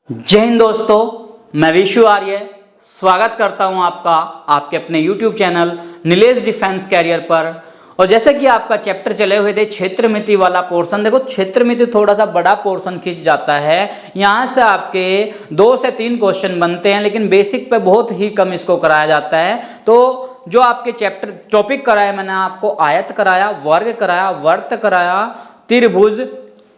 जय हिंद दोस्तों, मैं विशु आर्य स्वागत करता हूं आपका आपके अपने YouTube channel Nilesh defence career पर। और जैसे कि आपका चैप्टर चले हुए थे क्षेत्र मिति वाला पोर्शन, देखो क्षेत्र मिति थोड़ा सा बड़ा पोर्शन खींच जाता है। यहाँ से आपके 2 से 3 क्वेश्चन बनते हैं, लेकिन बेसिक पे बहुत ही कम इसको कराया जाता है। तो जो आपके चैप्टर टॉपिक कराया मैंने आपको, आयत कराया, वर्ग कराया, वर्त कराया, त्रिभुज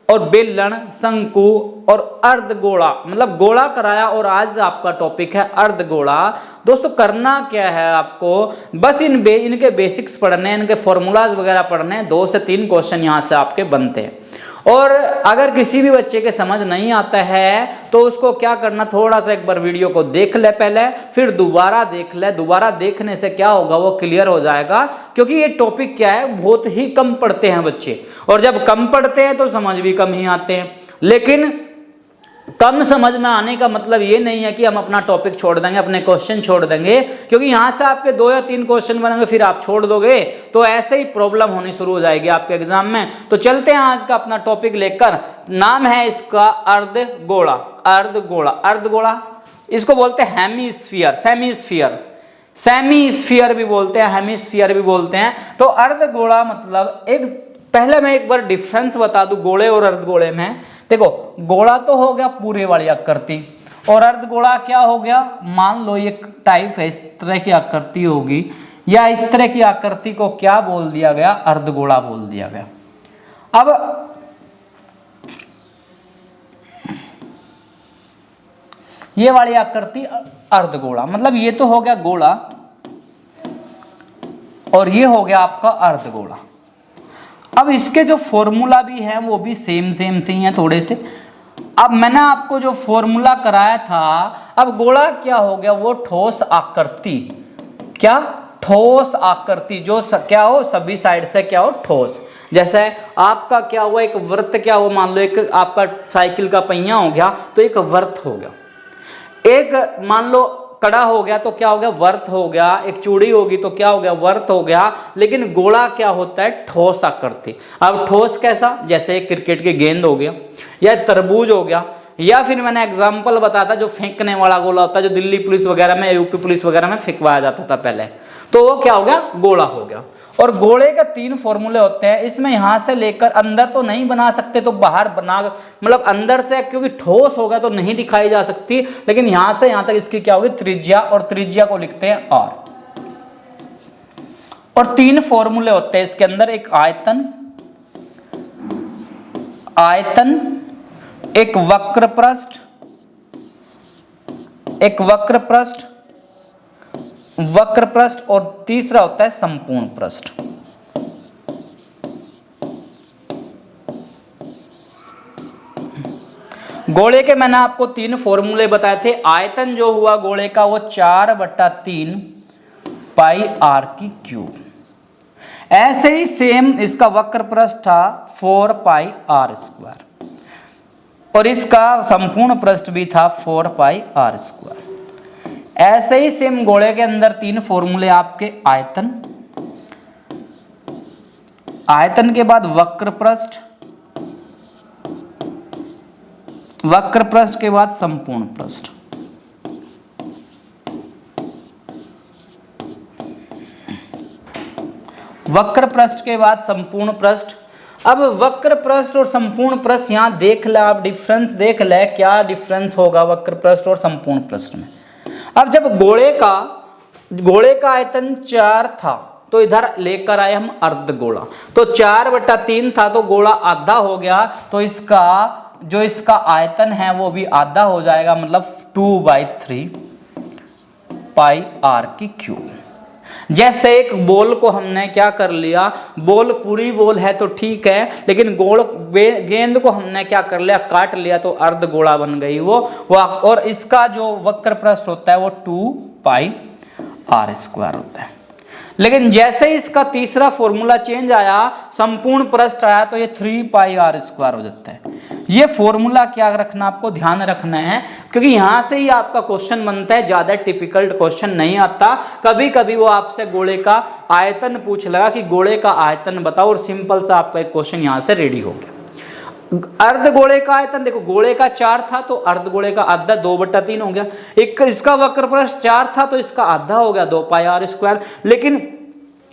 और बेलन, शंकु और अर्धगोला, मतलब गोला कराया। और आज आपका टॉपिक है अर्धगोला। दोस्तों करना क्या है आपको, बस इनके बेसिक्स पढ़ने हैं, इनके फॉर्मूलाज वगैरह पढ़ने हैं। 2 से 3 क्वेश्चन यहाँ से आपके बनते हैं। और अगर किसी भी बच्चे के समझ नहीं आता है तो उसको क्या करना, थोड़ा सा एक बार वीडियो को देख ले पहले, फिर दोबारा देख ले। दोबारा देखने से क्या होगा, वो क्लियर हो जाएगा। क्योंकि ये टॉपिक क्या है, बहुत ही कम पढ़ते हैं बच्चे, और जब कम पढ़ते हैं तो समझ भी कम ही आते हैं। लेकिन कम समझ में आने का मतलब ये नहीं है कि हम अपना टॉपिक छोड़ देंगे, अपने क्वेश्चन छोड़ देंगे। क्योंकि यहाँ से आपके 2 या 3 क्वेश्चन बनेंगे, फिर आप छोड़ दोगे तो ऐसे ही प्रॉब्लम होनी शुरू हो जाएगी आपके एग्जाम में। तो चलते हैं आज का अपना टॉपिक लेकर। नाम है इसका अर्धगोला। अर्धगोला, अर्धगोला इसको बोलते हैं हेमिस्फीयर, सेमीस्फीयर, सेमीस्फीयर भी बोलते हैं, हेमिस्फीयर भी बोलते हैं। तो अर्धगोला मतलब पहले मैं एक बार डिफरेंस बता दूं गोले और अर्धगोले में। देखो गोला तो हो गया पूरे वाली आकृति, और अर्धगोला क्या हो गया, मान लो ये टाइप है, इस तरह की आकृति होगी, या इस तरह की आकृति को क्या बोल दिया गया, अर्धगोला बोल दिया गया। अब ये वाली आकृति अर्धगोला, मतलब ये तो हो गया गोला और ये हो गया आपका अर्धगोला। अब इसके जो फॉर्मूला भी हैं वो भी सेम से ही हैं थोड़े से। अब मैंने आपको जो फॉर्मूला कराया था, अब गोला क्या हो गया, वो ठोस आकृति, क्या ठोस आकृति, जो क्या हो सभी साइड से क्या हो ठोस। जैसे आपका क्या हुआ, एक वृत्त क्या हुआ, मान लो एक आपका साइकिल का पहिया हो गया तो एक वृत्त हो गया। एक मान लो कड़ा हो गया तो क्या हो गया, वर्त हो गया। एक चूड़ी होगी तो क्या हो गया, वर्त हो गया। लेकिन गोला क्या होता है, ठोस आकृति। अब ठोस कैसा, जैसे क्रिकेट की गेंद हो गया, या तरबूज हो गया, या फिर मैंने एग्जांपल बताया था जो फेंकने वाला गोला होता है, जो दिल्ली पुलिस वगैरह में, यूपी पुलिस वगैरह में फेंकवाया जाता था पहले, तो वो क्या हो गया, गोला हो गया। और गोले के 3 फॉर्मूले होते हैं। इसमें यहां से लेकर अंदर तो नहीं बना सकते, तो बाहर बना, मतलब अंदर से, क्योंकि ठोस होगा तो नहीं दिखाई जा सकती। लेकिन यहां से यहां तक इसकी क्या होगी, त्रिज्या, और त्रिज्या को लिखते हैं R। और 3 फॉर्मूले होते हैं इसके अंदर, एक आयतन, आयतन, एक वक्र पृष्ठ, एक वक्र पृष्ठ, वक्र पृष्ठ, और तीसरा होता है संपूर्ण पृष्ठ। गोले के मैंने आपको 3 फॉर्मूले बताए थे। आयतन जो हुआ गोले का वो 4/3 पाई r की क्यूब। ऐसे ही सेम इसका वक्र पृष्ठ था 4 पाई r², और इसका संपूर्ण पृष्ठ भी था 4 पाई r²। ऐसे ही सेम गोले के अंदर 3 फॉर्मूले आपके, आयतन, आयतन के बाद वक्र पृष्ठ, वक्र पृष्ठ के बाद संपूर्ण पृष्ठ। वक्र पृष्ठ के बाद संपूर्ण पृष्ठ। अब वक्र पृष्ठ और संपूर्ण पृष्ठ यहां देख ले आप, डिफरेंस देख ले, क्या डिफरेंस होगा वक्र पृष्ठ और संपूर्ण पृष्ठ में। अब जब गोले का आयतन 4 था तो इधर लेकर आए हम अर्धगोला, तो 4/3 था तो गोला आधा हो गया, तो इसका आयतन है वो भी आधा हो जाएगा, मतलब 2/3 पाई r की क्यूब। जैसे एक बॉल को हमने क्या कर लिया, बॉल पूरी बॉल है तो ठीक है, लेकिन गेंद को हमने क्या कर लिया, काट लिया, तो अर्धगोला बन गई वो। और इसका जो वक्र पृष्ठ होता है वो 2 पाई r² होता है। लेकिन जैसे ही इसका तीसरा फॉर्मूला चेंज आया, संपूर्ण पृष्ठ आया, तो ये 3 पाई r² हो जाता है। ये फॉर्मूला क्या रखना, आपको ध्यान रखना है, क्योंकि यहां से ही आपका क्वेश्चन बनता है, ज्यादा टिपिकल क्वेश्चन नहीं आता। कभी कभी वो आपसे गोले का आयतन पूछ लगा कि गोले का आयतन बताओ, और सिंपल सा आपका एक क्वेश्चन यहां से रेडी हो गया। अर्धगोले का आयतन देखो, गोले का 4 था तो अर्धगोले का आधा 2/3 हो गया। एक इसका वक्र पृष्ठ 4 था तो इसका आधा हो गया 2πr²। लेकिन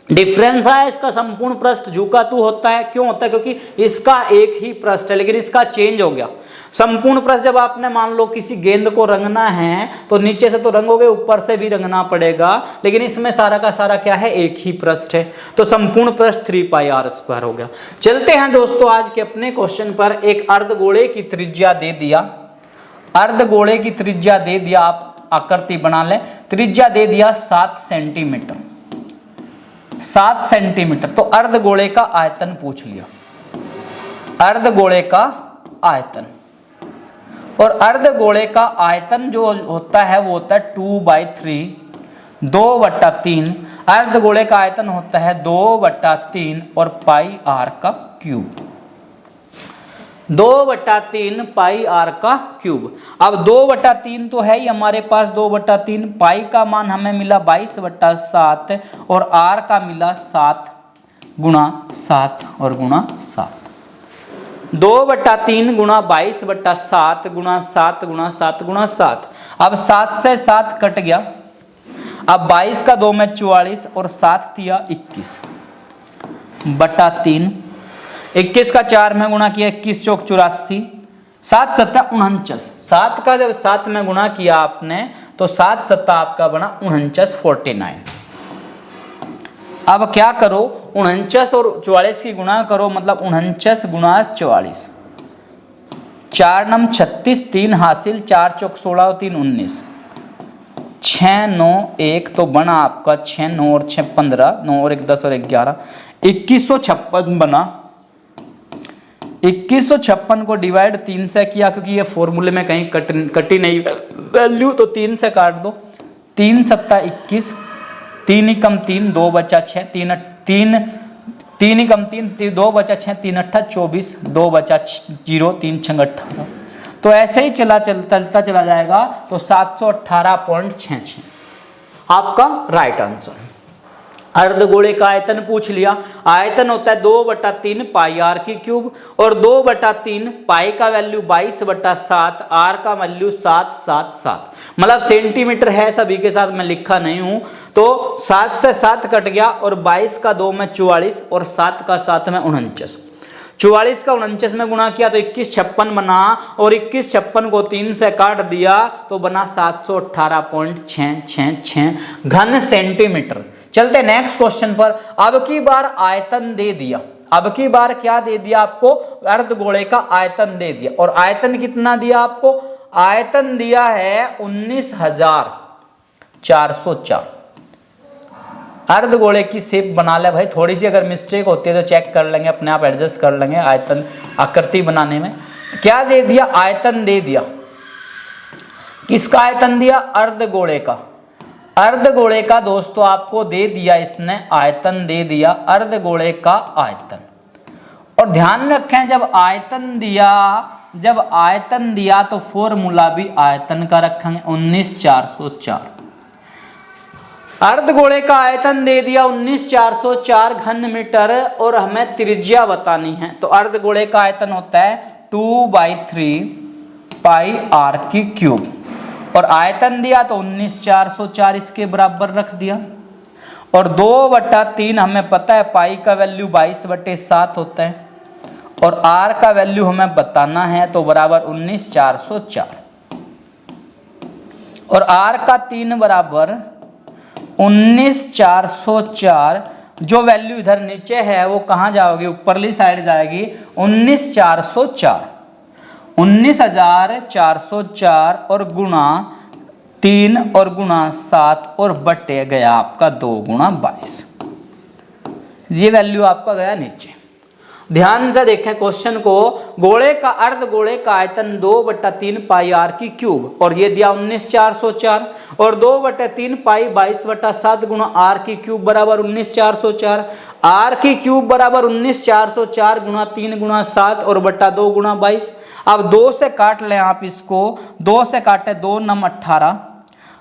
डिफरेंस है इसका संपूर्ण पृष्ठ झुका तू होता है, क्यों होता है? क्योंकि इसका एक ही पृष्ठ है लेकिन इसका चेंज हो गया। संपूर्ण पृष्ठ जब आपने मान लो किसी गेंद को रंगना है तो नीचे से तो रंगोगे, ऊपर से भी रंगना पड़ेगा, लेकिन इसमें सारा का सारा क्या है? एक ही पृष्ठ है, तो संपूर्ण पृष्ठ 3πr² हो गया। चलते हैं दोस्तों आज के अपने क्वेश्चन पर। एक अर्धगोले की त्रिज्या दे दिया, अर्धगोले की त्रिज्या दे दिया, आप आकृति बना ले, त्रिज्या दे दिया 7 सेंटीमीटर, 7 सेंटीमीटर। तो अर्धगोले का आयतन पूछ लिया, अर्धगोले का आयतन। और अर्धगोले का आयतन जो होता है वो होता है 2/3, 2/3। अर्धगोले का आयतन होता है 2/3 और πr³, 2/3 πr³। अब 2/3 तो है ही हमारे पास, 2/3। पाई का मान हमें मिला 22/7 और r का मिला 7 गुणा 7 और गुणा 7। 2/3 गुणा 22/7 गुणा 7 गुणा 7 गुणा 7। अब 7 से 7 कट गया। अब 22 का 2 में 44 और 7 दिया 21/3। 21 का 4 में गुणा किया, 21 चौक 84, 7 सत्ता 49। 7 का जब 7 में गुणा किया आपने तो 7 सत्ता आपका बना 49, 49। अब क्या करो, 49 और 44 की गुणा करो, मतलब 49 गुणा 44, 4 नम 36, 3 हासिल, 4 चौक 16 और 3 19, 6 9 1 तो बना आपका 6 9 और 6 15, 9 और 1 10 और 11, 2156 बना। 2156 को डिवाइड 3 से किया, क्योंकि ये फॉर्मूले में कहीं कटी नहीं वैल्यू, तो 3 से काट दो। 3 सत्ता 21, 3 ही कम 3, 2 बचा 6, 3 ही कम 3, 2 बचा 6, 3 8 24, 2 बचा 0, 3 6 18। तो ऐसे ही चलता चला जाएगा, तो 718.66 आपका राइट आंसर। अर्धगोले का आयतन पूछ लिया, आयतन होता है 2/3 πr³ और 2/3 पाई का वैल्यू 22/7, r का वैल्यू 7 7 7, मतलब सेंटीमीटर है सभी के साथ, मैं लिखा नहीं हूं। तो 7 से 7 कट गया और 22 का 2 में 44 और 7 का 7 में 49। 44 का 49 में गुणा किया तो 2156 बना और 2156 को 3 से काट दिया तो बना 718.666 घन सेंटीमीटर। चलते नेक्स्ट क्वेश्चन पर। अब की बार आयतन दे दिया, अब की बार क्या दे दिया आपको? अर्धगोले का आयतन दे दिया। और आयतन कितना दिया आपको? आयतन दिया है 19,404। अर्धगोले की शेप बना ले भाई, थोड़ी सी अगर मिस्टेक होती है तो चेक कर लेंगे, अपने आप एडजस्ट कर लेंगे आयतन आकृति बनाने में। क्या दे दिया? आयतन दे दिया। किसका आयतन दिया? अर्धगोले का। अर्धगोले का दोस्तों आपको दे दिया इसने, आयतन दे दिया अर्धगोले का आयतन। और ध्यान रखें जब आयतन दिया तो फॉर्मूला भी आयतन का रखेंगे 19,404। अर्धगोले का आयतन दे दिया 19,404 घन मीटर और हमें त्रिज्या बतानी है। तो अर्धगोले का आयतन होता है 2/3 πr³ और आयतन दिया तो 19,404 इसके बराबर रख दिया। और 2/3 हमें पता है पाई का वैल्यू 22/7 होता है और r का वैल्यू हमें बताना है, तो बराबर 19,404 और r का 3 बराबर 19,404। जो वैल्यू इधर नीचे है वो कहाँ जाओगी? ऊपरली साइड जाएगी। 19,404 19,404 और गुणा 3 और गुणा 7 और बटे गया आपका 2 गुणा 22। ये वैल्यू आपका गया नीचे। ध्यान से देखें क्वेश्चन को। गोले का अर्धगोले का आयतन 2/3 πr³ और ये दिया 19,404 और 2/3 पाई 22/7 गुणा r³ बराबर 19,404। r³ बराबर 19,404 गुणा 3 गुणा 7 और बटा 2 गुणा 22। अब 2 से काट लें आप इसको, 2 से काटे 2 नम 18,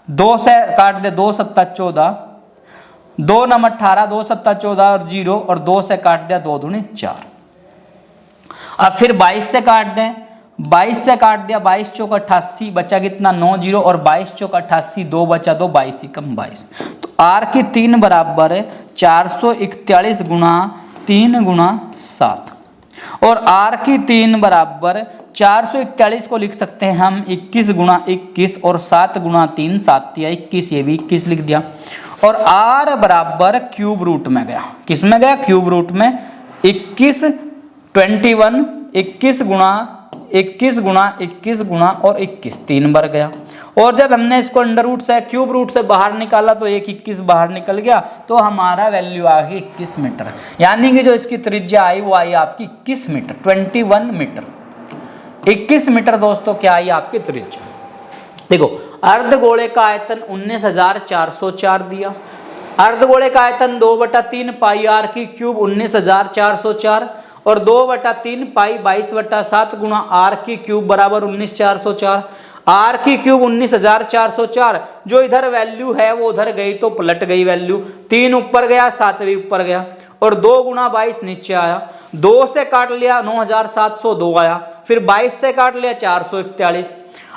2 से काट दे 2 सत्ता 14, 2 नम 18, 2 सत्ता 14 और 0 और 2 से काट दिया 2 दूनी 4। अब फिर 22 से काट दें, 22 से काट दिया, 22 चौक 88, बचा कितना 9 जीरो, और 22 चौक 88, 2 बचा 2, 22 कम 22। तो आर की 3 बराबर 441 गुणा 3 गुणा 7, और आर की 3 बराबर 441 को लिख सकते हैं हम 21 गुणा 21, और 7 गुणा 3 7 या 21, ये भी 21 लिख दिया। और आर बराबर क्यूब रूट में गया, किस में गया? क्यूब रूट में। 21 21 21 गुणा 21 गुणा 21 गुणा और 21 3 बार गया। और जब हमने इसको अंडर रूट से क्यूब रूट से बाहर निकाला तो एक 21 बाहर निकल गया, तो हमारा वैल्यू आ गई 21 मीटर। यानी कि जो इसकी त्रिज्या आई वो आई आपकी 21 मीटर, 21 मीटर, 21 मीटर दोस्तों क्या आई आपकी त्रिज्या। देखो अर्धगोले का आयतन 19,404 दिया, अर्धगोले का आयतन 2/3 पाई आर की क्यूब 19,404, और 2/3 पाई 22/7 गुणा आर की क्यूब बराबर 19,404। आर की क्यूब 19,404, जो इधर वैल्यू है वो उधर गई तो पलट गई वैल्यू, 3 ऊपर गया 7 भी ऊपर गया, और 2 गुणा 22 नीचे आया, 2 से काट लिया 9,702 आया, फिर 22 से काट लिया 441।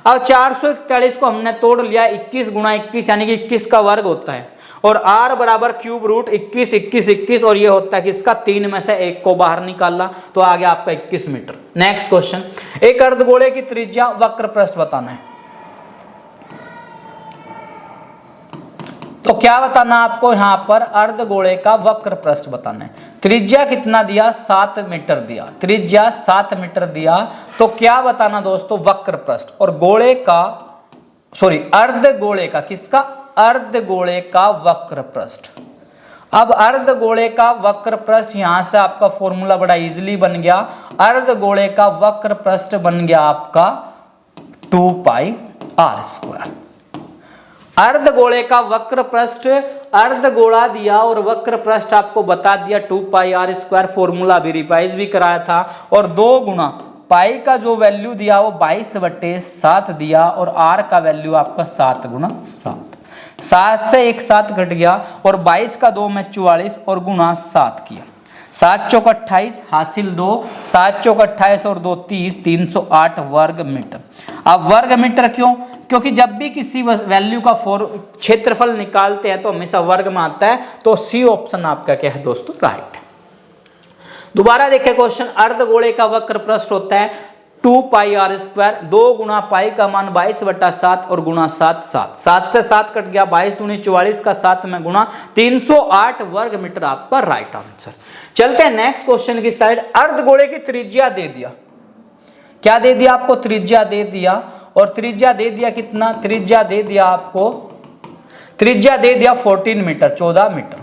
अब 441 को हमने तोड़ लिया 21 गुणा 21, यानी कि 21 का वर्ग होता है, और r बराबर क्यूब रूट 21 21 21, और ये होता है किसका? 3 में से 1 को बाहर निकाला तो आ गया आपका 21 मीटर। नेक्स्ट क्वेश्चन, एक अर्धगोले की त्रिज्या वक्र पृष्ठ बताना है। तो क्या बताना आपको? यहां पर अर्धगोले का वक्र पृष्ठ बताना है। त्रिज्या कितना दिया? 7 मीटर दिया, त्रिज्या 7 मीटर दिया, तो क्या बताना दोस्तों? वक्र पृष्ठ। और गोले का अर्धगोले का, किसका? अर्धगोले का वक्र पृष्ठ। अब अर्धगोले का वक्र पृष्ठ, यहां से आपका फॉर्मूला बड़ा इजीली बन गया। अर्धगोले का वक्र पृष्ठ बन गया आपका 2 पाई आर स्क्वायर। अर्धगोले का वक्र पृष्ठ, अर्धगोला दिया और वक्र पृष्ठ आपको बता दिया 2 पाई आर स्क्वायर, फॉर्मूला भी रिवाइज भी कराया था, और 2 गुणा पाई का जो वैल्यू दिया वो 22/7 दिया, और आर का वैल्यू आपका 7 गुणा 7, 7 से एक 7 घट गया, और 22 का 2 में 44, और गुणा 7 किया, 7 चौक 28 हासिल 2, 7 चौक 28 और 2 30, 308 वर्ग मीटर। अब वर्ग मीटर क्यों? क्योंकि जब भी किसी वैल्यू का क्षेत्रफल निकालते हैं तो हमेशा वर्ग में आता है, तो सी ऑप्शन आपका क्या है दोस्तों? राइट है। दोबारा देखें क्वेश्चन, अर्धगोले का वक्र पृष्ठ होता है 2 पाई आर स्क्वायर, 2 गुणा पाई का मान 22/7 और गुणा 7 7, 7 से 7 कट गया, 22 दूनी 44 का 7 में गुणा, 308 वर्ग मीटर आपका राइट आंसर। चलते हैं नेक्स्ट क्वेश्चन की साइड। अर्धगोले की त्रिज्या दे दिया, क्या दे दिया आपको? त्रिज्या दे दिया, और त्रिज्या दे दिया कितना? त्रिज्या दे दिया आपको, त्रिज्या दे दिया 14 मीटर, 14 मीटर,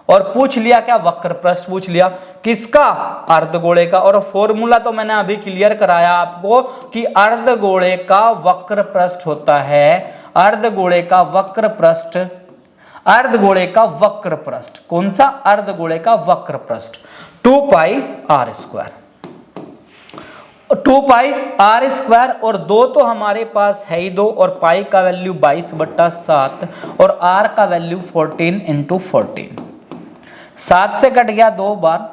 और पूछ लिया क्या? वक्र पृष्ठ पूछ लिया, किसका? अर्धगोले का। और फॉर्मूला तो मैंने अभी क्लियर कराया आपको कि अर्धगोले का वक्र पृष्ठ होता है, अर्धगोले का वक्र पृष्ठ, अर्धगोले का वक्र पृष्ठ, कौन सा? अर्धगोले का वक्र पृष्ठ 2 pi R square, 2 pi R square, और 2 तो हमारे पास है ही 2, और पाई का वैल्यू 22/7, और आर का वैल्यू 14 × 14, 7 से कट गया 2 बार,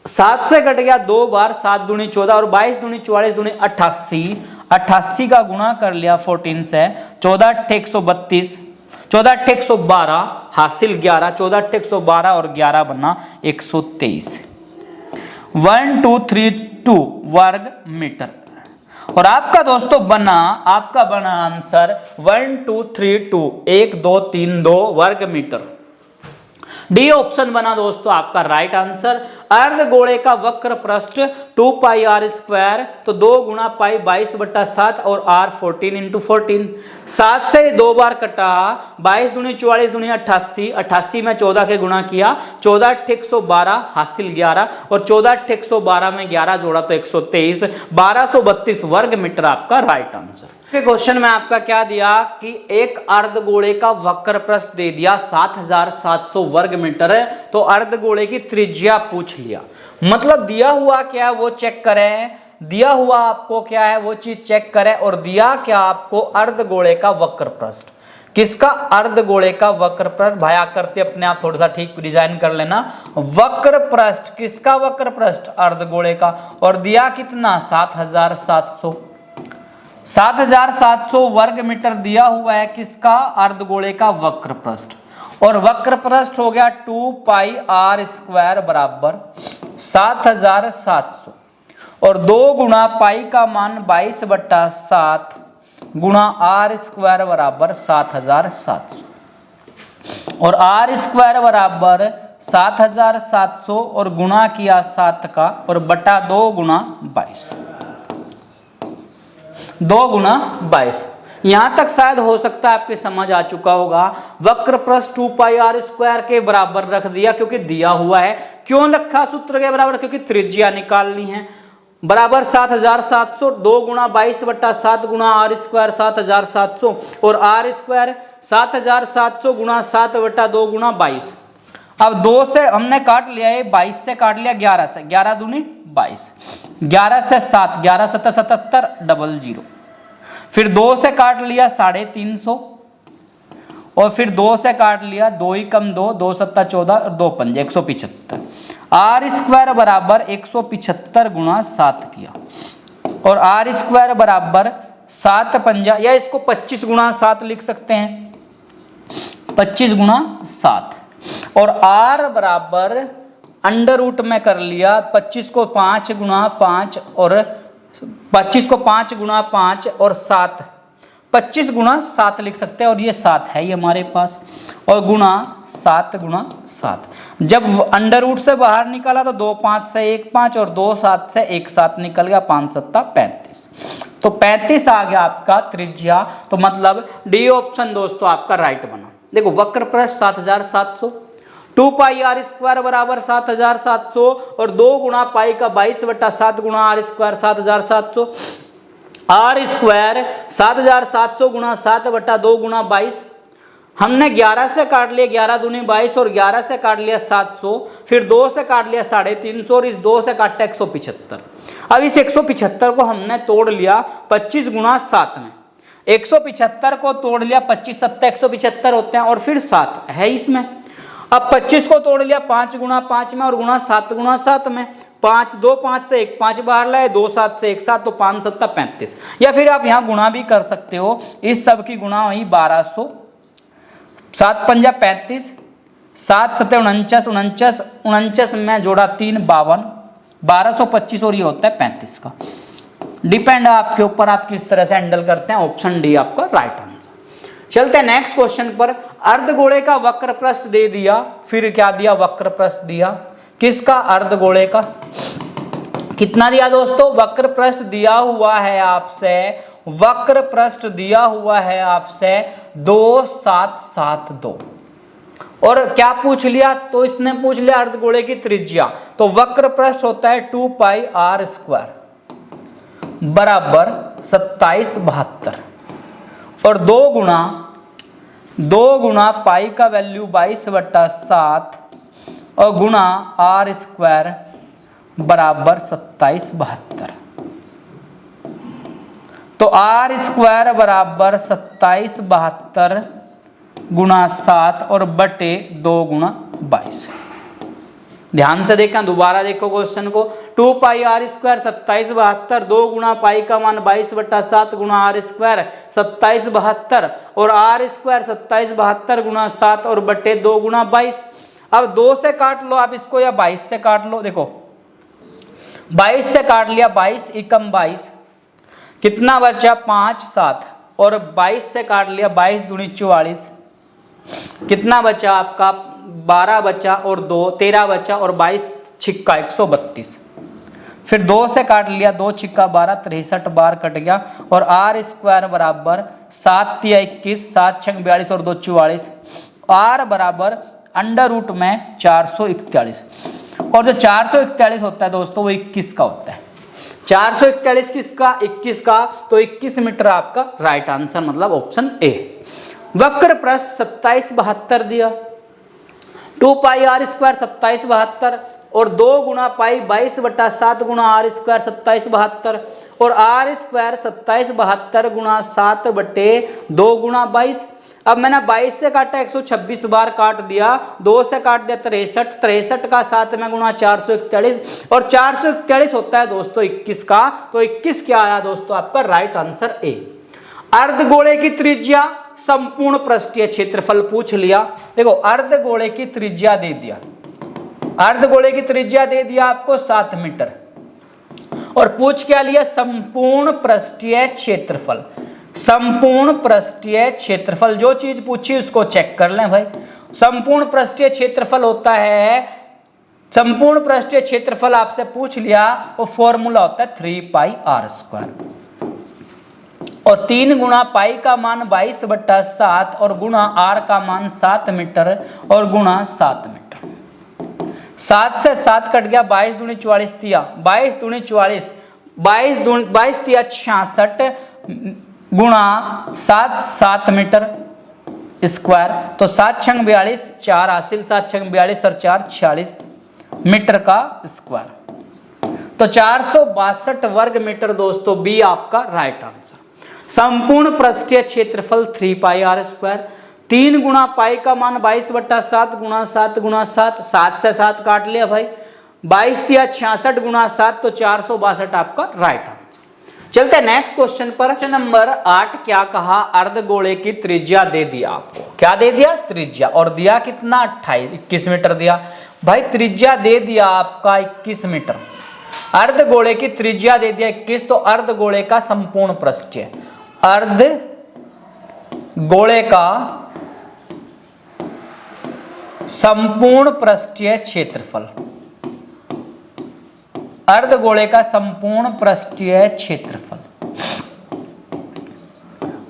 7 से कट गया 2 बार, 7 दूनी 14, और 22 दूनी 44 दूनी 88, 88 का गुणा कर लिया 14 से, 14 × 132, 14 × 112 हासिल 11, 14 × 112 और 11 बना 123, 1232 वर्ग मीटर। और आपका दोस्तों बना आंसर 1232, 1232 वर्ग मीटर। डी ऑप्शन बना दोस्तों आपका राइट आंसर। अर्धगोले का वक्र पृष्ठ 2 पाई आर स्क्वायर, तो 2 गुणा पाई 22/7 और आर 14 × 14, 7 से 2 बार कटा, 22 दूनी 44 दूनी 88, 88 में 14 के गुणा किया, 14 × 112 हासिल 11, और 14 × 112 में 11 जोड़ा तो 123, 1232 वर्ग मीटर आपका राइट आंसर। क्वेश्चन में आपका क्या दिया कि एक अर्धगोले का वक्र पृष्ठ दे दिया 7700 वर्ग मीटर है, तो अर्धगोले की त्रिज्या पूछ लिया, मतलब दिया हुआ क्या है वो चेक करें, दिया हुआ आपको क्या है वो चीज चेक करें, और दिया क्या आपको? अर्धगोले का वक्र पृष्ठ। किसका? अर्धगोले का वक्र पृष्ठ। भाई आकृति अपने आप थोड़ा सा ठीक डिजाइन कर लेना। वक्र पृष्ठ, किसका वक्र पृष्ठ? अर्धगोले का। और दिया कितना? 7700। 7700 वर्ग मीटर दिया हुआ है किसका? अर्धगोले का वक्र पृष्ठ। और वक्र पृष्ठ हो गया 2 पाई आर स्क्वायर बराबर 7700 और 2 गुणा पाई का मान 22/7 गुणा आर स्क्वायर बराबर 7700 और आर स्क्वायर बराबर 7700 और गुणा किया 7 का और बटा 2 गुणा 22। 2 गुणा 22। यहां तक शायद हो सकता है आपके समझ आ चुका होगा। वक्र पृष्ठ 2 पाई आर स्क्वायर के बराबर रख दिया क्योंकि दिया हुआ है। क्यों रखा सूत्र के बराबर? क्योंकि त्रिज्या निकालनी है। बराबर 7700, 2 गुणा 22/7 गुणा आर स्क्वायर 7700 और आर स्क्वायर 7700 गुणा 7/2 गुणा 22। अब 2 से हमने काट लिया है, 22 से काट लिया 11 से, 11 दूनी 22, 11 से 7, 11 7 77 00। फिर 2 से काट लिया 350 और फिर 2 से काट लिया 2 ही कम 2, 2 7 14 और 2 5 175। आर स्क्वायर बराबर 175 गुणा 7 किया और आर स्क्वायर बराबर 7 पंजा, या इसको 25 गुणा 7 लिख सकते हैं, 25 गुणा 7। और आर बराबर अंडर रूट में कर लिया 25 को 5 गुणा 5 और 25 को 5 गुणा 5 और 7, 25 गुणा 7 लिख सकते हैं और ये 7 है ये हमारे पास और गुणा 7 गुणा 7। जब अंडर रूट से बाहर निकाला तो 2 5 से 1 5 और 2 7 से 1 7 निकल गया, 5 7 35। तो 35 आ गया आपका त्रिज्या। तो मतलब डी ऑप्शन दोस्तों आपका राइट बना। देखो वक्र पृष्ठ 7700, 2 पाई आर स्क्वायर बराबर 7700 और 2 गुणा पाई का 22/7 गुणा आर स्क्वायर 7700, आर स्क्वायर 7700 गुणा 7/2 गुणा 22। हमने 11 से काट लिया 11 दूनी 22 और 11 से काट लिया 700, फिर 2 से काट लिया 350 और इस 2 से काटा 175। अब इस 175 को हमने तोड़ लिया 25 गुणा 7 में। 175 को तोड़ लिया 25 7 175 होते हैं और फिर 7 है इसमें। अब 25 को तोड़ लिया 5 गुणा 5 में और गुणा 7 गुणा 7 में। 5 2 5 से 1 5 बाहर लाए, 2 7 से 1 7 तो 5 7 35। या फिर आप यहाँ गुणा भी कर सकते हो, इस सब की गुणा वही 1200, 7 पंजा 35, 7 7 49 49 49 में जोड़ा 3 52, 1225 और ये होता है 35 का। डिपेंड है आपके ऊपर, आप किस तरह से हैंडल करते हैं। ऑप्शन डी आपका राइट आंसर। चलते हैं नेक्स्ट क्वेश्चन पर। अर्धगोले का वक्र पृष्ठ दे दिया, फिर क्या दिया? वक्र पृष्ठ दिया। किसका? अर्धगोले का। कितना दिया दोस्तों? वक्र पृष्ठ दिया हुआ है आपसे, वक्र पृष्ठ दिया हुआ है आपसे 2 7 7 2। और क्या पूछ लिया? तो इसने पूछ लिया अर्धगोले की त्रिज्या। तो वक्र पृष्ठ होता है 2 पाई आर स्क्वायर बराबर 2772 और 2 गुणा पाई का वैल्यू 22/7 और गुणा आर स्क्वायर बराबर 2772। तो आर स्क्वायर बराबर 2772 गुणा 7 और बटे 2 गुणा 22। ध्यान से देखना, दोबारा देखो क्वेश्चन को। 2 पाई आर स्क्वायर 2772, 2 गुणा पाई का मान 22/7 गुणा आर स्क्वायर 2772 और आर स्क्वायर 2772 गुणा 7 और बटे 2 गुणा 22। अब 2 से काट लो आप इसको या 22 से काट लो। देखो 22 से काट लिया 22 एकम 22, कितना बचा? 5 7 और 22 से काट लिया 22 दूनी 44, कितना बचा आपका? 12 बचा और 2 13 बचा और 22 छिक्का 132। फिर 2 से काट लिया 2 छिक्का 12 63 बार कट गया और आर स्क्वायर बराबर 7 3 21 7 6 42 और 2 44। आर बराबर अंडर रूट में 441 और जो 441 होता है दोस्तों वो 21 का होता है। 441 किसका? 21 का। तो 21 मीटर आपका राइट आंसर, मतलब ऑप्शन ए। वक्र पृष्ठ 2772 दिया, 2 पाई आर स्क्वायर 2772 और 2 गुणा पाई 22/7 गुणा आर स्क्वायर 2772 और आर स्क्वायर 2772 गुणा 7 बटे 2 गुणा 22। अब मैंने 22 से काटा 126 बार काट दिया, 2 से काट दिया 63, 63 का 7 में गुणा 441, और 441 होता है दोस्तों 21 का, तो 21 क्या आया दोस्तों आपका राइट आंसर ए। अर्धगोले की त्रिज्या संपूर्ण पृष्ठीय क्षेत्रफल पूछ लिया। देखो अर्धगोले की त्रिज्या दे दिया, अर्धगोले की त्रिज्या दे दिया आपको 7 मीटर, और पूछ क्या लिया संपूर्ण पृष्ठीय क्षेत्रफल। संपूर्ण पृष्ठीय क्षेत्रफल, जो चीज पूछी उसको चेक कर लें भाई। संपूर्ण पृष्ठीय क्षेत्रफल होता है, संपूर्ण पृष्ठीय क्षेत्रफल आपसे पूछ लिया, वो फॉर्मूला होता है 3πr², और 3 गुणा पाई का मान 22/7 और गुणा r का मान 7 मीटर और गुणा 7 मीटर। 7 से 7 कट गया, 22 दूनी 44 दिया, 22 दूनी 44, 22 दिया 66 गुणा 7, 7 मीटर स्क्वायर, तो 7 छंग 42, 4 हासिल, 7 छंग 42 और 4 46 मीटर का स्क्वायर, तो 462 वर्ग मीटर दोस्तों बी आपका राइट आंसर। संपूर्ण पृष्ठीय क्षेत्रफल 3πr², 3 गुणा पाई का मान 22/7 गुणा 7 गुणा 7, 7 से 7 काट लिया भाई, 22 दिया 66 गुणा 7, तो 462 आपका राइट आंसर। चलते हैं नेक्स्ट क्वेश्चन पर। क्वेश्चन नंबर 8 क्या कहा, अर्धगोले की त्रिज्या दे दिया आपको, क्या दे दिया त्रिज्या, और दिया कितना 21 मीटर दिया भाई, त्रिज्या दे दिया आपका 21 मीटर, अर्धगोले की त्रिज्या दे दिया 21, तो अर्धगोले का संपूर्ण पृष्ठीय, अर्धगोले का संपूर्ण पृष्ठीय क्षेत्रफल, अर्धगोले का संपूर्ण पृष्ठीय क्षेत्रफल,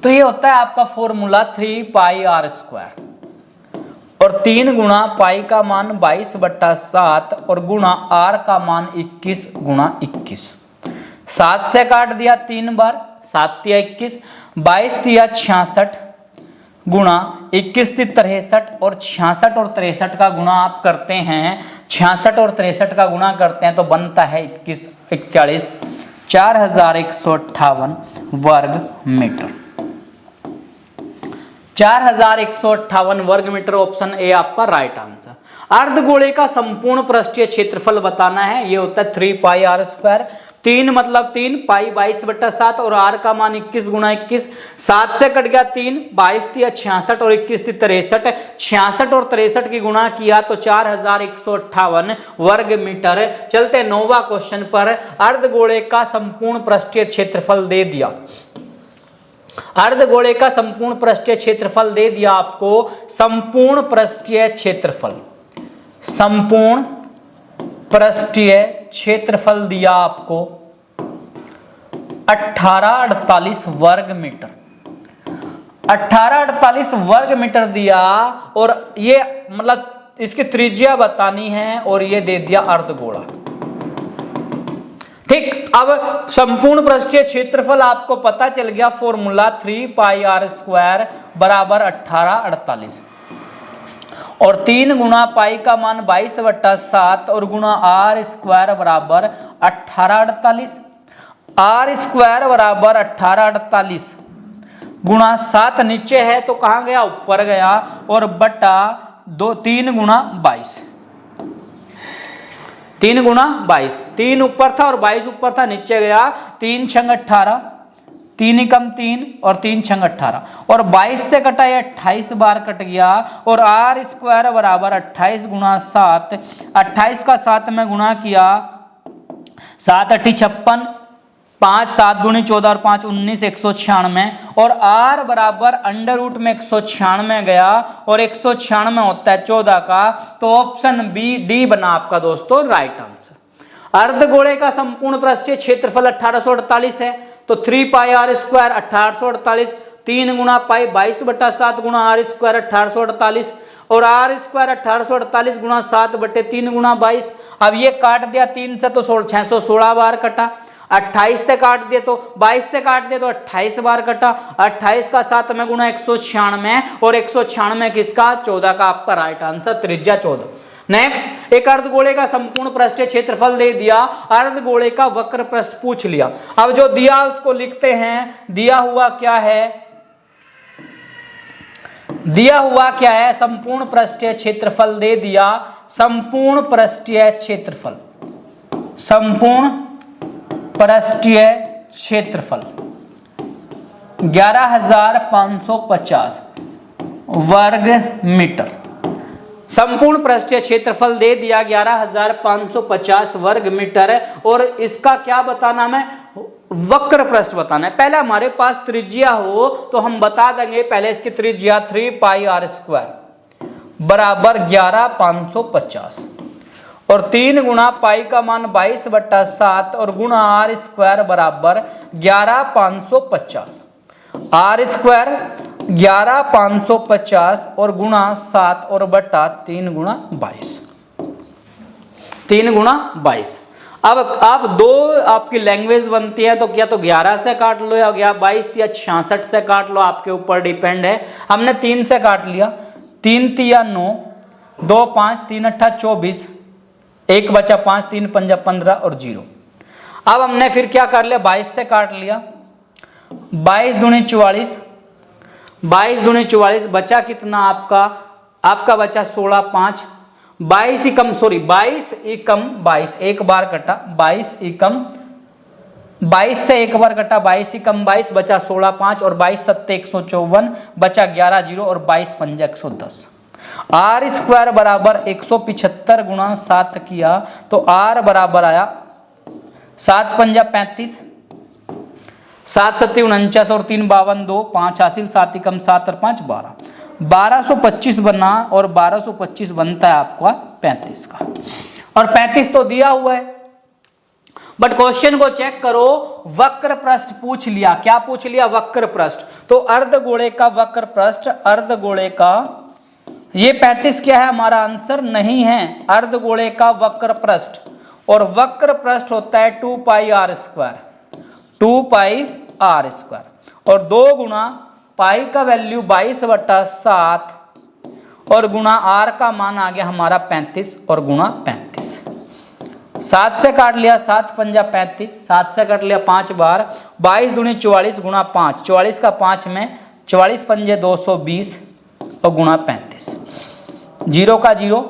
तो ये होता है आपका फॉर्मूला 3πr², और 3 गुणा पाई का मान 22/7 और गुणा r का मान 21 गुणा 21, 7 से काट दिया 3 बार, 7 दिया 21, 22 दिया 66 गुणा 21 दी 63, और 66 और 63 का गुणा आप करते हैं, 66 और 63 का गुणा करते हैं तो बनता है 21 41, 4158 वर्ग मीटर, 4158 वर्ग मीटर, ऑप्शन ए आपका राइट आंसर। अर्धगोले का संपूर्ण पृष्ठीय क्षेत्रफल बताना है, ये होता है 3πr², 3 मतलब 3, पाई 22/7 और r का मान 21 गुणा 21, 7 से कट गया 3, 22 दिया 66 और 21 थी 63, 66 और 63 की गुणा किया तो 4158 वर्ग मीटर। चलते 9वां क्वेश्चन पर। अर्धगोले का संपूर्ण पृष्ठीय क्षेत्रफल दे दिया, अर्धगोले का संपूर्ण पृष्ठीय क्षेत्रफल दे दिया आपको, संपूर्ण पृष्ठीय क्षेत्रफल, संपूर्ण पृष्ठीय क्षेत्रफल दिया आपको 1848 वर्ग मीटर, 1848 वर्ग मीटर दिया, और ये मतलब इसकी त्रिज्या बतानी है, और ये दे दिया अर्धगोला। ठीक, अब संपूर्ण पृष्ठीय क्षेत्रफल आपको पता चल गया, फॉर्मूला 3πr² बराबर 1848, और 3 गुणा पाई का मान 22/7 और गुणा r² बराबर 1848, r² बराबर 1848 गुणा 7 नीचे है तो कहां गया, ऊपर गया, और बटा 3 गुणा 22, 3 गुणा 22, 3 ऊपर था और 22 ऊपर था, नीचे गया, 3 छंग 18, 3 एकम 3 और 3 छंग 18, और 22 से कटा ये 28 बार कट गया, और r² बराबर 28 गुणा 7, 28 का 7 में गुणा किया, 7 8 56, 5 7 दूनी 14 और 5 19, 196, और r बराबर अंडर रूट में 196 गया, और 196 होता है 14 का, तो ऑप्शन बी डी बना आपका दोस्तों राइट आंसर। अर्धगोले का संपूर्ण पृष्ठीय क्षेत्रफल 1848 है, तो 3πr² 1848, 3 गुणा पाई 22/7 गुणा r² 1848, और r² 1848 गुणा 7/3 गुणा 22। अब ये काट दिया 3 से तो 616 बार कटा, 28 से काट दिए तो 22 से काट दिए तो 28 बार कटा, 28 का 7 में गुणा 196, और 196 किसका, 14 का आपका राइट आंसर, त्रिज्या 14। नेक्स्ट, एक अर्धगोले का संपूर्ण पृष्ठीय क्षेत्रफल दे दिया, अर्धगोले का वक्र पृष्ठ पूछ लिया। अब जो दिया उसको लिखते हैं, दिया हुआ क्या है, दिया हुआ क्या है, संपूर्ण पृष्ठीय क्षेत्रफल दे दिया, संपूर्ण पृष्ठीय क्षेत्रफल, संपूर्ण पृष्ठीय क्षेत्रफल 11,550 वर्ग मीटर। संपूर्ण पृष्ठीय क्षेत्रफल दे दिया 11,550 वर्ग मीटर, और इसका क्या बताना है, वक्र पृष्ठ बताना है। पहले हमारे पास त्रिज्या हो तो हम बता देंगे, पहले इसकी त्रिज्या 3 पाई r स्क्वायर बराबर 11,550 और 3 गुणा पाई का मान 22/7 और गुणा r स्क्वायर बराबर 11,550। r स्क्वायर 11,550 और गुणा 7 और बटा 3 गुणा 22, 3 गुणा 22। अब आप दो आपकी लैंग्वेज बनती है, तो क्या तो 11 से काट लो या 22 या 66 से काट लो, आपके ऊपर डिपेंड है। हमने 3 से काट लिया, 3 तिया 9, 2 5, 3 8 24, 1 बचा 5, 3 5 15 और 0। अब हमने फिर क्या कर लिया, 22 से काट लिया, 22 दूनी 44, 22 दूनी 44 बचा कितना आपका बचा 16 5, 22 एकम 22, एक बार कटा 22 एकम 22 से एक बार कटा 22 एकम 22 बचा 16 5 और 22 सत्ते 154 बचा 11 0 और 22 पंजे 110। r स्क्वायर बराबर 175 गुणा 7 किया तो r बराबर आया 7 पंजा 35, 7 सत्ते 49 और 3 52 2 5 हासिल, 7 एकम 7 और 5 12, 1225 बना और 1225 बनता है आपका 35 का, और 35 तो दिया हुआ है। बट क्वेश्चन को चेक करो, वक्र पृष्ठ पूछ लिया, क्या पूछ लिया, वक्र पृष्ठ। तो अर्धगोले का वक्र पृष्ठ, अर्धगोले का ये 35 क्या है हमारा आंसर, नहीं है, अर्धगोले का वक्र पृष्ठ, और वक्र पृष्ठ होता है 2 पाई r स्क्वायर, 2 पाई r स्क्वायर, और 2 गुणा पाई का वैल्यू 22/7 और गुणा r का मान आ गया हमारा 35 और गुणा 35। 7 से काट लिया, 7 पंजा 35, 7 से काट लिया 5 बार, 22 दूनी 44 गुणा 5, 44 का 5 में 44 पंजे 220 और गुणा 35, 0 का 0,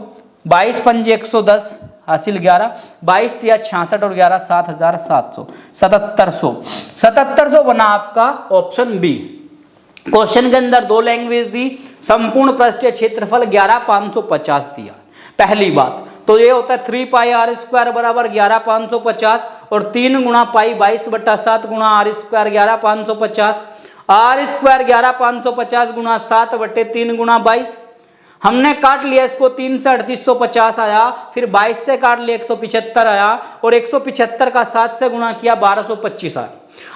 22 पंजे 110 हासिल 11, 22 तिया 66 और 11 7,700, 7700 बना आपका ऑप्शन बी। क्वेश्चन के अंदर दो लैंग्वेज दी, संपूर्ण पृष्ठीय क्षेत्रफल 11,550 दिया। पहली बात तो ये होता है 3 पाई r स्क्वायर बराबर 11,550 और 3 गुणा पाई 22/7 गुणा r स्क्वायर 11,550, r स्क्वायर 11,550 गुणा 7/3 गुणा 22। हमने काट लिया इसको, 3 से 3850 आया, फिर 22 से काट लिया 175 आया, और 175 का 7 से गुणा किया 1225 आया।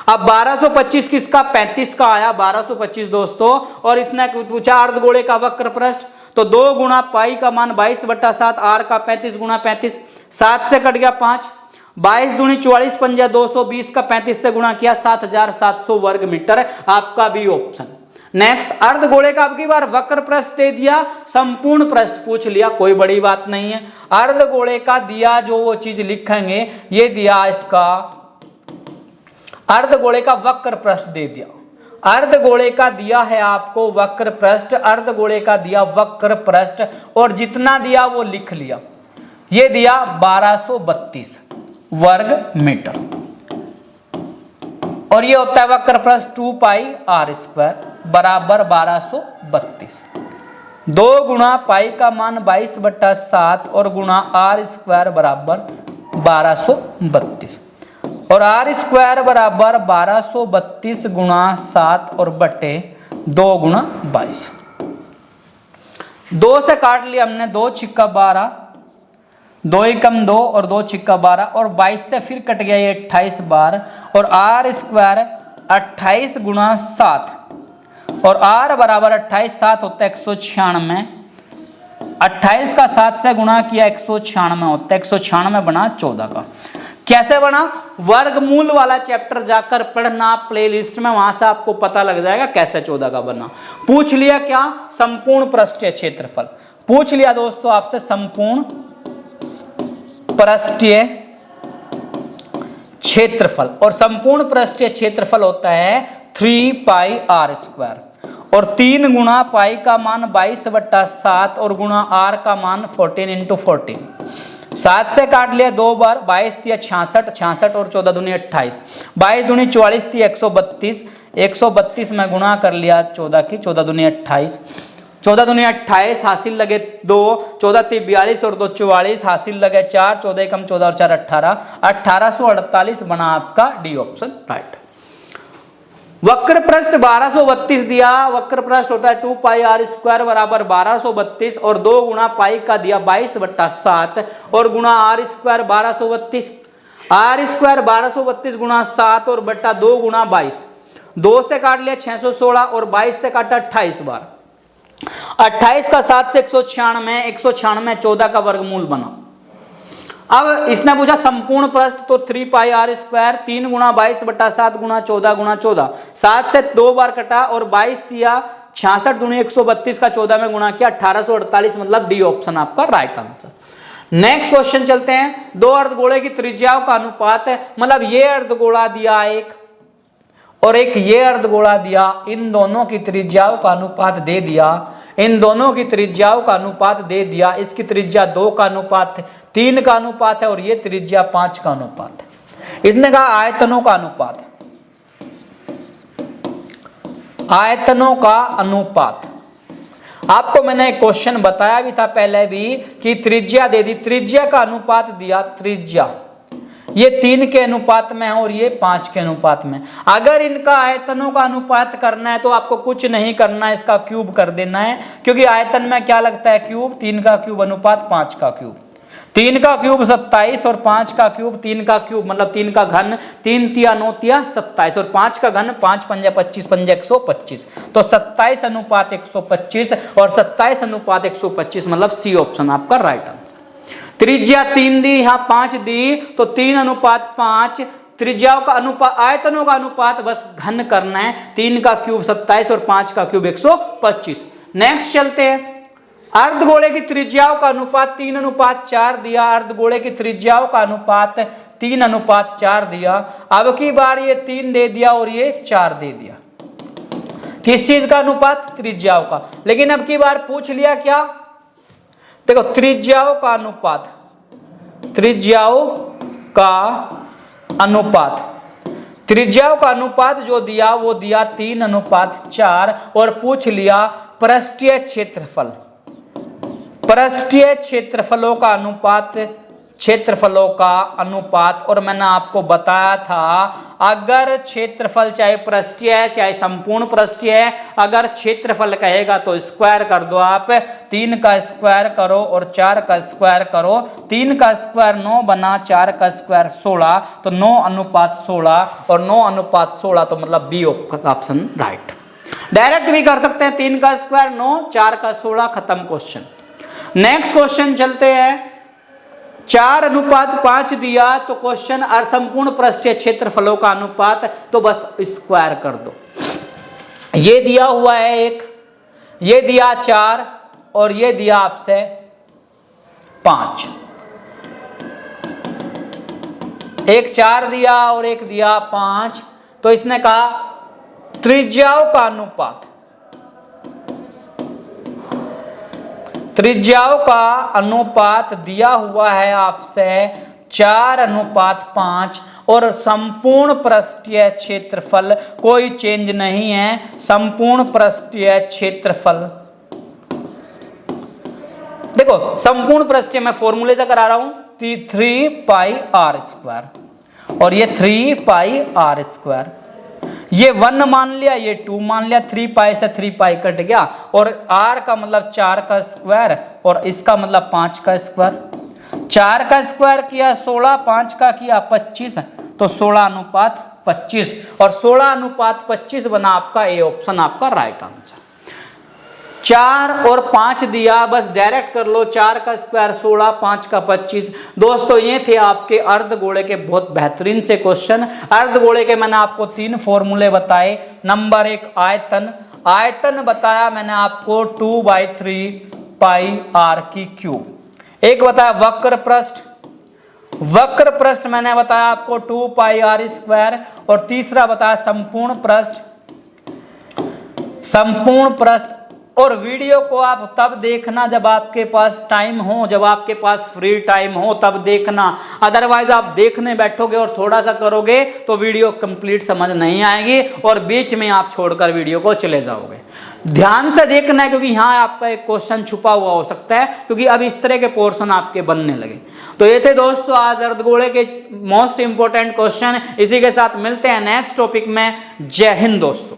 अब 1225 किसका, 35 का आया 1225 दोस्तों। और इसने पूछा अर्धगोले का वक्र पृष्ठ, तो 2 गुणा पाई का मान 22/7, r का 35 गुणा 35, 7 से कट गया 5, 22 दूनी 44 पंजा 220 का 35 से गुणा किया 7,700 वर्ग मीटर, आपका भी ऑप्शन। नेक्स्ट, अर्धगोले का अब की बार वक्र पृष्ठ दे दिया, संपूर्ण पृष्ठ पूछ लिया, कोई बड़ी बात नहीं है। अर्धगोले का दिया जो वो चीज लिखेंगे, ये दिया इसका अर्धगोले का वक्र पृष्ठ दे दिया, अर्धगोले का दिया है आपको वक्र पृष्ठ, अर्धगोले का दिया वक्र पृष्ठ, और जितना दिया वो लिख लिया, ये दिया 1232 वर्ग मीटर, और ये होता है वक्र पृष्ठ 2 पाई r स्क्वायर बराबर 1232। 2 गुणा पाई का मान 22/7 और गुणा r स्क्वायर बराबर 1232, और r स्क्वायर बराबर 1232 गुणा 7 और बटे 2 गुणा 22। 2 से काट लिया हमने, 2 छिक्का 12, 2 एकम 2 और 2 छिक्का 12, और 22 से फिर कट गया ये 28 बार, और r स्क्वायर 28 गुणा 7, और r बराबर 28, 7 होता है 196, 28 का 7 से गुणा किया 196 होता है, 196 बना 14 का। कैसे बना, वर्गमूल वाला चैप्टर जाकर पढ़ना प्लेलिस्ट में, वहां से आपको पता लग जाएगा कैसे 14 का बना। पूछ लिया क्या, संपूर्ण पृष्ठीय क्षेत्रफल पूछ लिया दोस्तों आपसे, संपूर्ण पृष्ठीय क्षेत्रफल, और संपूर्ण पृष्ठीय क्षेत्रफल होता है 3 पाई r स्क्वायर, और 3 गुणा पाई का मान 22/7 और गुणा आर का मान 14 × 14। 7 से काट लिया 2 बार, 22 तिया 66, 66 और 14 दूनी 28, 22 दूनी 44 थी 132, 132 में गुणा कर लिया 14 की, 14 दूनी 28, 14 दूनी 28 हासिल लगे 2, 14 ती 42 और 2 44 हासिल लगे 4, 14 कम 14 और 4 18, 1848 बना आपका डी ऑप्शन राइट। वक्र पृष्ठ 1232 दिया, वक्र पृष्ठ होता है 2 पाई आर स्क्वायर बराबर 1232 और 2 गुणा पाई का दिया 22/7 और गुणा आर स्क्वायर 1232, आर स्क्वायर 1232 गुणा 7 और बट्टा 2 गुणा 22, 2 से काट लिया 616 और 22 से काटा 28 बार, 28 का 7 से 196, 196 14 का वर्गमूल बना। अब इसने पूछा संपूर्ण पृष्ठ, तो 3 पाई आर स्क्वायर 3 गुणा 22/7 गुणा 14 गुणा 14, 7 से 2 बार कटा और 22 दिया 66 दूनी 132 का 14 में गुणा किया 1848, मतलब डी ऑप्शन आपका राइट आंसर। नेक्स्ट क्वेश्चन चलते हैं। 2 अर्धगोले की त्रिज्याओं का अनुपात है, मतलब ये अर्धगोला दिया एक और एक ये अर्धगोला दिया, इन दोनों की त्रिज्याओं का अनुपात दे दिया, इन दोनों की त्रिज्याओं का अनुपात दे दिया। इसकी त्रिज्या 2 का अनुपात 3 का अनुपात है और ये त्रिज्या 5 का अनुपात है। इसने कहा आयतनों का अनुपात, आयतनों का अनुपात। आपको मैंने एक क्वेश्चन बताया भी था पहले भी कि त्रिज्या दे दी, त्रिज्या का अनुपात दिया, त्रिज्या ये 3 के अनुपात में है और ये 5 के अनुपात में। अगर इनका आयतनों का अनुपात करना है तो आपको कुछ नहीं करना है, इसका क्यूब कर देना है, क्योंकि आयतन में क्या लगता है क्यूब, 3 का क्यूब अनुपात 5 का क्यूब, 3 का क्यूब 27 और 5 का क्यूब 3 का क्यूब, मतलब 3 का घन 3 तिया 9 तिया 27 और 5 का घन 5 पंजा 25 पंजा 125, तो 27 अनुपात 125 और 27 अनुपात 125, मतलब सी ऑप्शन आपका राइट आंसर। त्रिज्या 3 दी, यहाँ 5 दी, तो 3 अनुपात 5, त्रिज्याओं का अनुपात, आयतनों का अनुपात बस घन करना है, 3 का क्यूब 27 और 5 का क्यूब 125। नेक्स्ट चलते हैं। अर्धगोले की त्रिज्याओं का अनुपात 3:4 दिया, अर्धगोले की त्रिज्याओं का अनुपात 3:4 दिया। अब की बार ये 3 दे दिया और ये 4 दे दिया, किस चीज का अनुपात, त्रिज्याओं का। लेकिन अब की बार पूछ लिया क्या, देखो त्रिज्याओं का अनुपात, त्रिज्याओं का अनुपात, त्रिज्याओं का अनुपात जो दिया वो दिया 3:4 और पूछ लिया पृष्ठीय क्षेत्रफल, पृष्ठीय क्षेत्रफलों का अनुपात, क्षेत्रफलों का अनुपात। और मैंने आपको बताया था अगर क्षेत्रफल चाहे पृष्ठीय है चाहे संपूर्ण पृष्ठीय है, अगर क्षेत्रफल कहेगा तो स्क्वायर कर दो आप, 3 का स्क्वायर करो और 4 का स्क्वायर करो, 3 का स्क्वायर 9 बना, 4 का स्क्वायर 16, तो 9:16 और 9:16 तो मतलब बी ऑप्शन राइट। डायरेक्ट भी कर सकते हैं, 3 का स्क्वायर 9, 4 का 16, खत्म क्वेश्चन। नेक्स्ट क्वेश्चन चलते हैं। 4:5 दिया, तो क्वेश्चन संपूर्ण पृष्ठीय क्षेत्रफलों का अनुपात, तो बस स्क्वायर कर दो। ये दिया हुआ है एक, ये दिया 4 और ये दिया आपसे 5, एक 4 दिया और एक दिया 5, तो इसने कहा त्रिज्याओं का अनुपात, त्रिज्याओं का अनुपात दिया हुआ है आपसे 4:5 और संपूर्ण पृष्ठीय क्षेत्रफल कोई चेंज नहीं है, संपूर्ण पृष्ठीय क्षेत्रफल। देखो संपूर्ण पृष्ठीय मैं फॉर्मूले से करा रहा हूं, 3 पाई आर स्क्वायर और ये 3 पाई आर स्क्वायर, ये 1 मान लिया, ये 2 मान लिया, 3 पाई से 3 पाई कट गया और r का मतलब 4 का स्क्वायर और इसका मतलब 5 का स्क्वायर, 4 का स्क्वायर किया 16, 5 का किया 25, तो 16:25 और 16:25 बना आपका ए ऑप्शन आपका राइट आंसर। 4 और 5 दिया, बस डायरेक्ट कर लो, 4 का स्क्वायर 16, 5 का 25। दोस्तों ये थे आपके अर्धगोले के बहुत बेहतरीन से क्वेश्चन। अर्धगोले के मैंने आपको 3 फॉर्मूले बताए। नंबर 1 आयतन, आयतन बताया मैंने आपको 2/3 पाई आर की क्यूब। एक बताया वक्र पृष्ठ, वक्र पृष्ठ मैंने बताया आपको 2 पाई आर स्क्वायर और तीसरा बताया संपूर्ण पृष्ठ, संपूर्ण प्रश्न। और वीडियो को आप तब देखना जब आपके पास टाइम हो, जब आपके पास फ्री टाइम हो तब देखना। अदरवाइज आप देखने बैठोगे और थोड़ा सा करोगे तो वीडियो कंप्लीट समझ नहीं आएगी और बीच में आप छोड़कर वीडियो को चले जाओगे। ध्यान से देखना है क्योंकि यहाँ आपका एक क्वेश्चन छुपा हुआ हो सकता है, क्योंकि अब इस तरह के पोर्शन आपके बनने लगे। तो ये थे दोस्तों आज अर्धगोले के मोस्ट इंपोर्टेंट क्वेश्चन। इसी के साथ मिलते हैं नेक्स्ट टॉपिक में। जय हिंद दोस्तों।